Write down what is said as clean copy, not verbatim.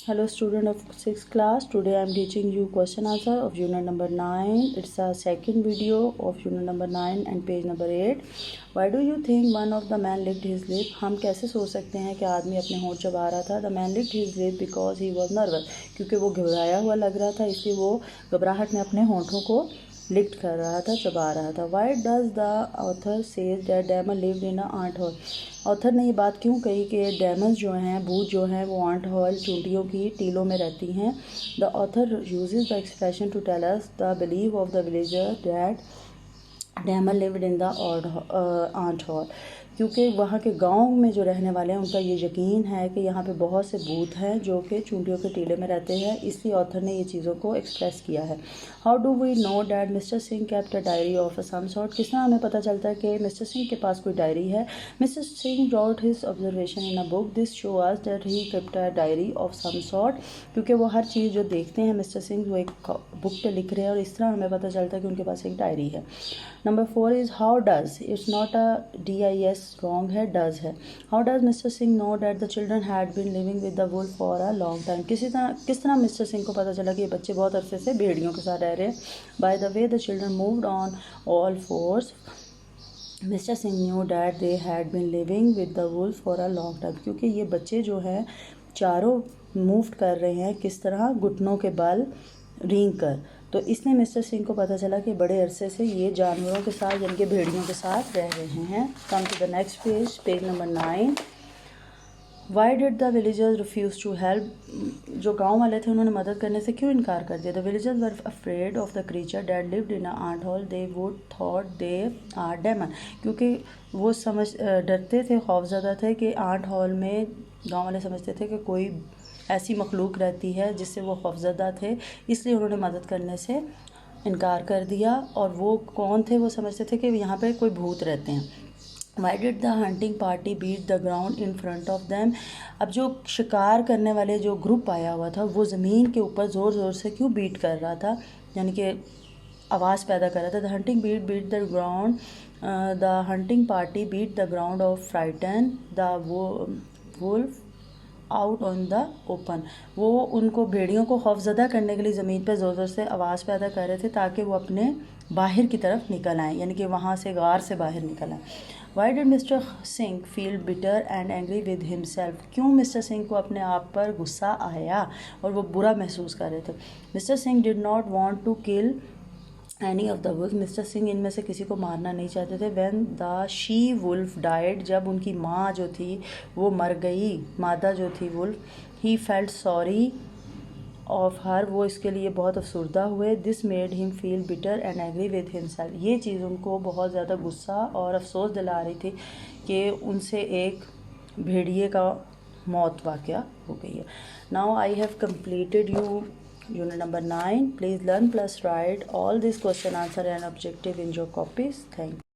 Hello student of 6th class. Today I am teaching you question answer of unit number 9. It's a second video of unit number 9 and page number 8. Why do you think one of the man licked his lip? हम कैसे सोच सकते हैं कि आदमी अपने होंठ चबा रहा था? The man licked his lip because he was nervous. क्योंकि वो घबराया हुआ लग रहा था, इसलिए वो घबराहट में अपने होंठों को लिक्ट कर रहा था, चबा रहा था. Why does the author says that Damon lived in a ant hole? Author ने ये बात क्यों कही कि डैमस जो हैं, भूत जो हैं, वो आंट हॉल चूंटियों की टीलों में रहती हैं. The author uses the expression to tell us the believe of the villager that demon lived in the ant hill. क्योंकि वहाँ के गांव में जो रहने वाले हैं उनका ये यकीन है कि यहाँ पे बहुत से भूत हैं जो कि चूंटियों के टीले में रहते हैं, इसलिए ऑथर ने ये चीज़ों को एक्सप्रेस किया है. How do we know that mister Singh kept a diary of some sort? किस तरह हमें पता चलता है कि मिस्टर सिंह के पास कोई डायरी है? Mister Singh wrote his observation in a book. This show us that he kept a diary of some sort. क्योंकि वो हर चीज़ जो देखते हैं मिस्टर सिंह वो एक बुक पे लिख रहे हैं, और इस तरह हमें पता चलता है कि उनके पास एक डायरी है. Number 4 is how does. It's not a DIS wrong है, डज है. How does mister Singh know that the children had been living with the wolf for a long time. किस तरह मिस्टर सिंह को पता चला कि ये बच्चे बहुत अरसे से भेड़ियों के साथ रह रहे हैं? By the way the children moved on all fours, mister Singh knew that they had been living with the wolf for a long time. क्योंकि ये बच्चे जो हैं चारों मूव कर रहे हैं, किस तरह? घुटनों के बल रेंग कर. तो इसलिए मिस्टर सिंह को पता चला कि बड़े अरसे से ये जानवरों के साथ यानी कि भेड़ियों के साथ रह रहे हैं. Come to the next page, page number 9. Why did the villagers refuse to help. जो गांव वाले थे उन्होंने मदद करने से क्यों इनकार कर दिया? The villagers were afraid of the creature that lived in a ant hill. They would thought they are demon. क्योंकि वो डरते थे, खौफज़दा थे कि आंट हॉल में गांव वाले समझते थे कि कोई ऐसी मखलूक रहती है जिससे वो खौफज़दा थे, इसलिए उन्होंने मदद करने से इनकार कर दिया. और वो कौन थे? वो समझते थे कि यहाँ पे कोई भूत रहते हैं. Why did the hunting party beat the ground in front of them. अब जो शिकार करने वाले जो ग्रुप आया हुआ था वो ज़मीन के ऊपर ज़ोर ज़ोर से क्यों बीट कर रहा था, यानी कि आवाज़ पैदा कर रहा था? The hunting beat the ground, the hunting party beat the ground of frighten the wolf out on the open. वो उनको भेड़ियों को खौफज़दा करने के लिए ज़मीन पर ज़ोर ज़ोर से आवाज़ पैदा कर रहे थे ताकि वो अपने बाहर की तरफ निकल आएँ, यानी कि वहाँ से गार से बाहर निकल आएँ. Why did mister Singh feel bitter and angry with himself. क्यों मिस्टर सिंह को अपने आप पर गुस्सा आया और वो बुरा महसूस कर रहे थे? Mister Singh did not want to kill any of the wolf. Mister Singh इनमें से किसी को मारना नहीं चाहते थे. When the she wolf died. जब उनकी माँ जो थी वो मर गई, मादा जो थी wolf, he felt sorry of her. वो इसके लिए बहुत अफसरदा हुए. This made him feel bitter and angry with himself. ये चीज़ उनको बहुत ज़्यादा गुस्सा और अफसोस दिला रही थी कि उनसे एक भेड़िए का मौत वाक़या हो गई है. Now I have completed you unit number 9. Please learn plus write all these question answer and objective in your copies. Thank you.